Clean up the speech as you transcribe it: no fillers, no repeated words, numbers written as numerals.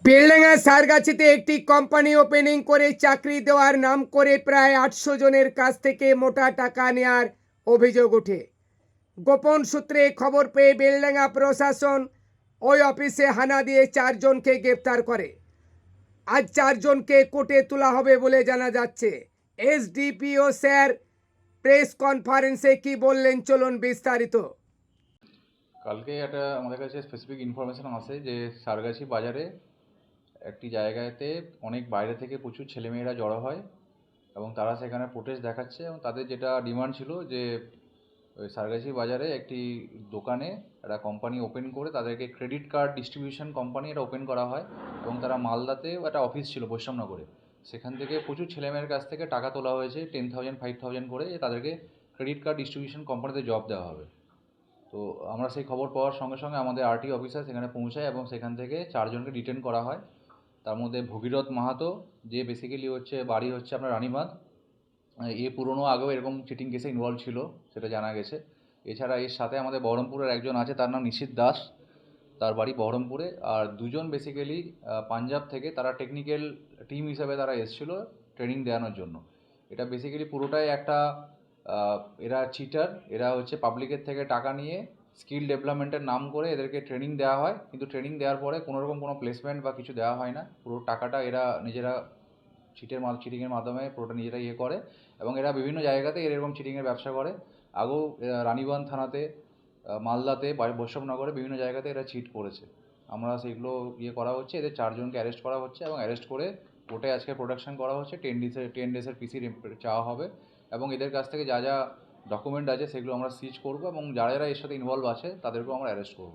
বেলডাঙ্গা সারগাছিতে একটি company opening করে চাকরি দেওয়ার নাম করে প্রায় 800 জনের কাছ থেকে মোটা টাকা নেওয়ার অভিযোগ ওঠে। গোপন সূত্রে খবর পেয়ে বেলডাঙ্গা প্রশাসন ওই অফিসে হানা দিয়ে 4 জনকে গ্রেপ্তার করে। আজ 4 জনকে কোর্টে তোলা হবে বলে জানা যাচ্ছে। এসডিপিও স্যার প্রেস কনফারেন্সে কি বললেন চলুন বিস্তারিত। কালকে একটা আমাদের কাছে স্পেসিফিক ইনফরমেশন আসে যে সারগাছি বাজারে একটি জায়গাতে অনেক বাইরে থেকে প্রচুর ছেলেমেয়েরা জড়ো হয় এবং তারা সেখানে প্রোটেস্ট দেখাচ্ছে এবং তাদের যেটা ডিমান্ড ছিল যে ওই সারগাছি বাজারে একটি দোকানে একটা কোম্পানি ওপেন করে তাদেরকে ক্রেডিট কার্ড ডিস্ট্রিবিউশন কোম্পানি এটা ওপেন করা হয় এবং তারা মালদাতেও একটা অফিস ছিল বৈষ্ণবনগরে, সেখান থেকে প্রচুর ছেলেমেয়ের কাছ থেকে টাকা তোলা হয়েছে 10,000 5,000 করে, যে তাদেরকে ক্রেডিট কার্ড ডিস্ট্রিবিউশন কোম্পানিতে জব দেওয়া হবে। তো আমরা সেই খবর পাওয়ার সঙ্গে সঙ্গে আমাদের আরটি অফিসার সেখানে পৌঁছায় এবং সেখান থেকে 4 জনকে ডিটেন করা হয়। তার মধ্যে ভগীরথ মাহাতো, যে বেসিক্যালি বাড়ি হচ্ছে আপনার রানীবাঁধ, পুরনো আগেও এরকম চিটিং কেসে ইনভলভ ছিল সেটা জানা গেছে। এছাড়া এর সাথে আমাদের বহরমপুরের একজন আছে, তার নাম নিশীথ দাস, তার বাড়ি বহরমপুরে। আর দুজন বেসিক্যালি পাঞ্জাব থেকে, তারা টেকনিক্যাল টিম হিসেবে তারা এসেছিলো ট্রেনিং দেওয়ানোর জন্য। এটা বেসিক্যালি পুরোটাই একটা এরা চিটার, এরা হচ্ছে পাবলিকের থেকে টাকা নিয়ে স্কিল ডেভেলপমেন্টের নাম করে এদেরকে ট্রেনিং দেওয়া হয়, কিন্তু ট্রেনিং দেওয়ার পরে কোনোরকম কোনো প্লেসমেন্ট বা কিছু দেওয়া হয় না। পুরো টাকাটা এরা নিজেরা চিটিংয়ের মাধ্যমে পুরোটা নিজেরা করে এবং এরা বিভিন্ন জায়গাতে এরকম চিটিংয়ের ব্যবসা করে। আগেও রানীগঞ্জ থানাতে, মালদাতে, বৈষ্ণবনগরে বিভিন্ন জায়গাতে এরা চিট করেছে। আমরা সেগুলো করা হচ্ছে, এদের 4 জনকে অ্যারেস্ট করা হচ্ছে এবং অ্যারেস্ট করে কোর্টে আজকে প্রোডাকশন করা হচ্ছে। 10 ডেজের পিসি চাওয়া হবে এবং এদের কাছ থেকে যা যা ডকুমেন্ট আছে সেগুলো আমরা সিজ করব এবং যারা যারা এর সাথে ইনভলভ আছে তাদেরকেও আমরা অ্যারেস্ট করব।